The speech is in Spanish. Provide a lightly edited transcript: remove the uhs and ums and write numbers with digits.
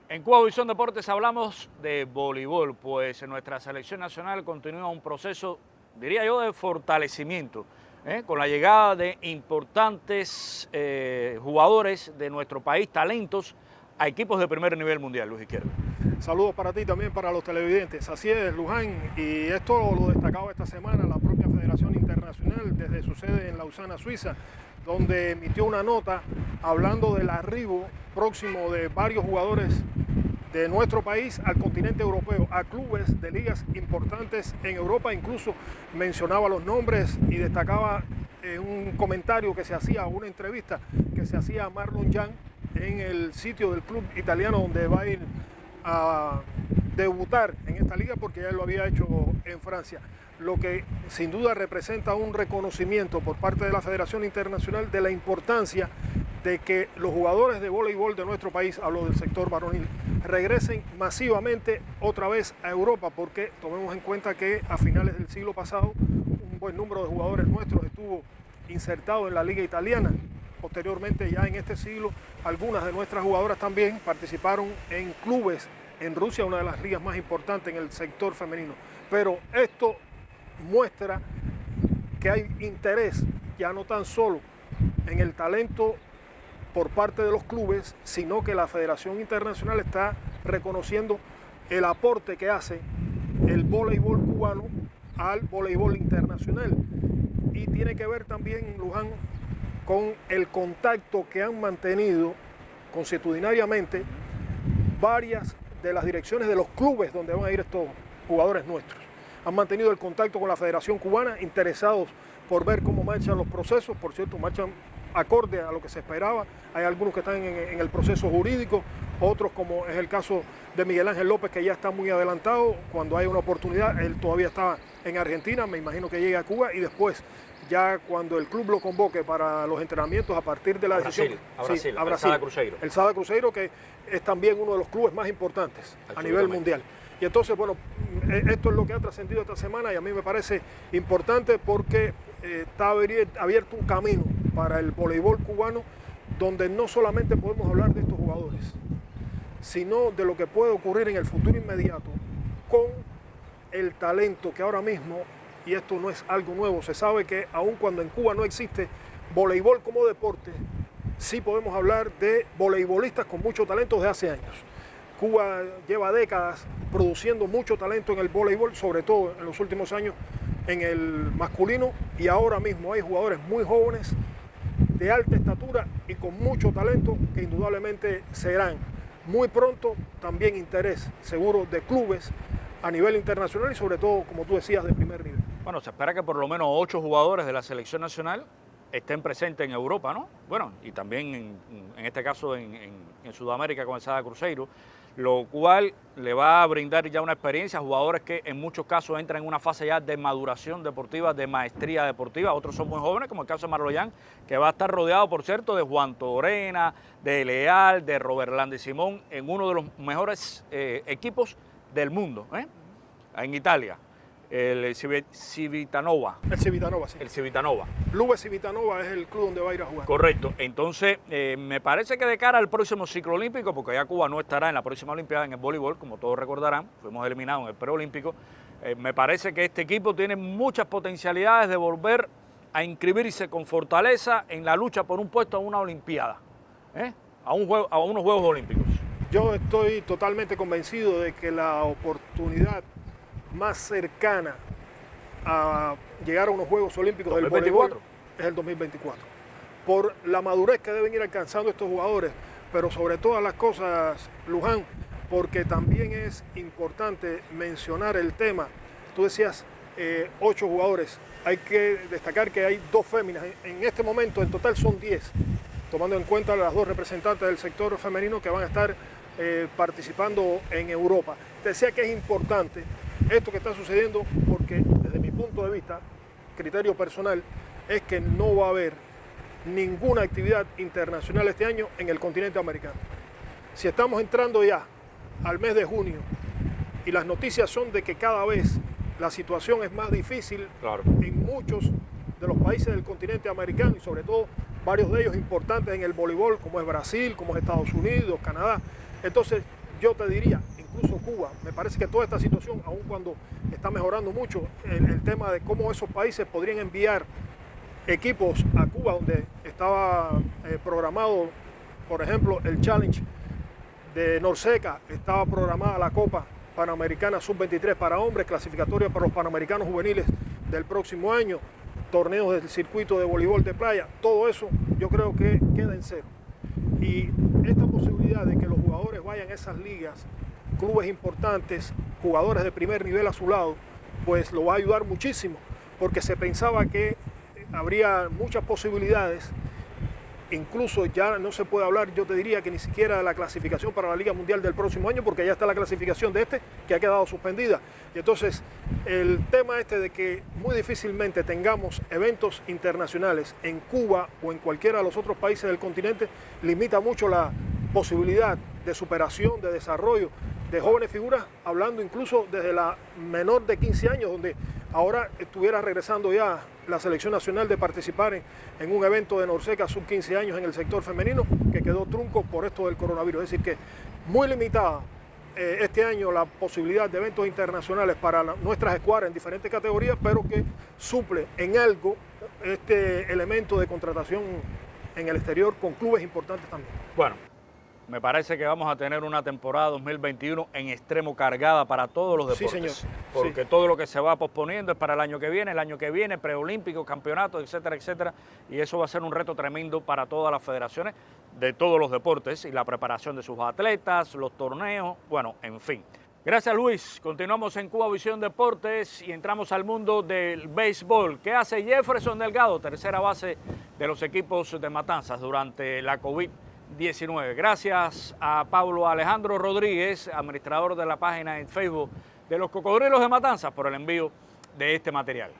En Cuba Visión Deportes hablamos de voleibol, pues nuestra selección nacional continúa un proceso, diría yo, de fortalecimiento, con la llegada de importantes jugadores de nuestro país, talentos, a equipos de primer nivel mundial, Luis Izquierdo. Saludos para ti también, para los televidentes. Así es, Luján, y esto lo destacaba esta semana la propia Federación Internacional desde su sede en Lausana, Suiza, donde emitió una nota hablando del arribo próximo de varios jugadores de nuestro país al continente europeo, a clubes de ligas importantes en Europa. Incluso mencionaba los nombres y destacaba un comentario que se hacía, una entrevista que se hacía a Marlon Jan en el sitio del club italiano donde va a ir a debutar en esta liga, porque ya lo había hecho en Francia, lo que sin duda representa un reconocimiento por parte de la Federación Internacional de la importancia de que los jugadores de voleibol de nuestro país, hablo del sector varonil, regresen masivamente otra vez a Europa, porque tomemos en cuenta que a finales del siglo pasado un buen número de jugadores nuestros estuvo insertado en la liga italiana. Posteriormente, ya en este siglo, algunas de nuestras jugadoras también participaron en clubes en Rusia, una de las ligas más importantes en el sector femenino. Pero esto muestra que hay interés ya no tan solo en el talento por parte de los clubes, sino que la Federación Internacional está reconociendo el aporte que hace el voleibol cubano al voleibol internacional. Y tiene que ver también, Luján, con el contacto que han mantenido consuetudinariamente varias de las direcciones de los clubes donde van a ir estos jugadores nuestros. Han mantenido el contacto con la Federación Cubana, interesados por ver cómo marchan los procesos. Por cierto, marchan acorde a lo que se esperaba. Hay algunos que están en el proceso jurídico, otros, como es el caso de Miguel Ángel López, que ya está muy adelantado. Cuando hay una oportunidad, él todavía está en Argentina, me imagino que llegue a Cuba, y después, ya cuando el club lo convoque para los entrenamientos a partir de la decisión a Brasil, el Sada Cruzeiro, que es también uno de los clubes más importantes a nivel mundial. Y entonces, bueno, esto es lo que ha trascendido esta semana, y a mí me parece importante porque está abierto un camino para el voleibol cubano, donde no solamente podemos hablar de estos jugadores, sino de lo que puede ocurrir en el futuro inmediato con el talento que ahora mismo, y esto no es algo nuevo, se sabe que aun cuando en Cuba no existe voleibol como deporte, sí podemos hablar de voleibolistas con mucho talento desde hace años. Cuba lleva décadas produciendo mucho talento en el voleibol, sobre todo en los últimos años en el masculino, y ahora mismo hay jugadores muy jóvenes, de alta estatura y con mucho talento, que indudablemente serán muy pronto también interés seguro de clubes a nivel internacional y sobre todo, como tú decías, de primer nivel. Bueno, se espera que por lo menos 8 jugadores de la selección nacional estén presentes en Europa, ¿no? Bueno, y también en este caso en Sudamérica con el Sada Cruzeiro, lo cual le va a brindar ya una experiencia a jugadores que en muchos casos entran en una fase ya de maduración deportiva, de maestría deportiva. Otros son muy jóvenes, como el caso de Marloyan, que va a estar rodeado, por cierto, de Juan Torena, de Leal, de Robert Landi Simón, en uno de los mejores equipos del mundo, en Italia. El Civitanova. El Civitanova, sí. El Civitanova. Lube Civitanova es el club donde va a ir a jugar. Correcto. Entonces, me parece que de cara al próximo ciclo olímpico, porque ya Cuba no estará en la próxima Olimpiada en el voleibol, como todos recordarán, fuimos eliminados en el preolímpico, me parece que este equipo tiene muchas potencialidades de volver a inscribirse con fortaleza en la lucha por un puesto a una Olimpiada, a unos Juegos Olímpicos. Yo estoy totalmente convencido de que la oportunidad más cercana a llegar a unos Juegos Olímpicos del voleibol es el 2024. Por la madurez que deben ir alcanzando estos jugadores, pero sobre todas las cosas, Luján, porque también es importante mencionar el tema. Tú decías 8 jugadores, hay que destacar que hay 2 féminas. En este momento en total son 10, tomando en cuenta las 2 representantes del sector femenino que van a estar participando en Europa. Te decía que es importante esto que está sucediendo porque desde mi punto de vista, criterio personal, es que no va a haber ninguna actividad internacional este año en el continente americano. Si estamos entrando ya al mes de junio y las noticias son de que cada vez la situación es más difícil en muchos de los países del continente americano y sobre todo varios de ellos importantes en el voleibol, como es Brasil, como es Estados Unidos, Canadá. Entonces yo te diría, incluso Cuba, me parece que toda esta situación, aun cuando está mejorando mucho, el tema de cómo esos países podrían enviar equipos a Cuba, donde estaba programado, por ejemplo, el Challenge de Norseca, estaba programada la Copa Panamericana Sub-23 para hombres, clasificatoria para los Panamericanos Juveniles del próximo año, torneos del circuito de voleibol de playa, todo eso yo creo que queda en cero. Y esta posibilidad de que los jugadores vayan a esas ligas, clubes importantes, jugadores de primer nivel a su lado, pues lo va a ayudar muchísimo, porque se pensaba que habría muchas posibilidades, incluso ya no se puede hablar, yo te diría que ni siquiera de la clasificación para la Liga Mundial del próximo año, porque ya está la clasificación de este, que ha quedado suspendida. Y entonces, el tema este de que muy difícilmente tengamos eventos internacionales en Cuba o en cualquiera de los otros países del continente, limita mucho la posibilidad de superación, de desarrollo de jóvenes figuras, hablando incluso desde la menor de 15 años, donde ahora estuviera regresando ya la selección nacional de participar en un evento de Norseca sub 15 años en el sector femenino, que quedó trunco por esto del coronavirus. Es decir que muy limitada este año la posibilidad de eventos internacionales para nuestras escuadras en diferentes categorías, pero que suple en algo este elemento de contratación en el exterior con clubes importantes también. Bueno, me parece que vamos a tener una temporada 2021 en extremo cargada para todos los deportes. Sí, señor. Porque sí. Todo lo que se va posponiendo es para el año que viene, preolímpicos, campeonatos, etcétera, etcétera. Y eso va a ser un reto tremendo para todas las federaciones de todos los deportes y la preparación de sus atletas, los torneos, bueno, en fin. Gracias, Luis. Continuamos en Cuba Visión Deportes y entramos al mundo del béisbol. ¿Qué hace Jefferson Delgado, tercera base de los equipos de Matanzas durante la COVID-19? Gracias a Pablo Alejandro Rodríguez, administrador de la página en Facebook de los Cocodrilos de Matanzas, por el envío de este material.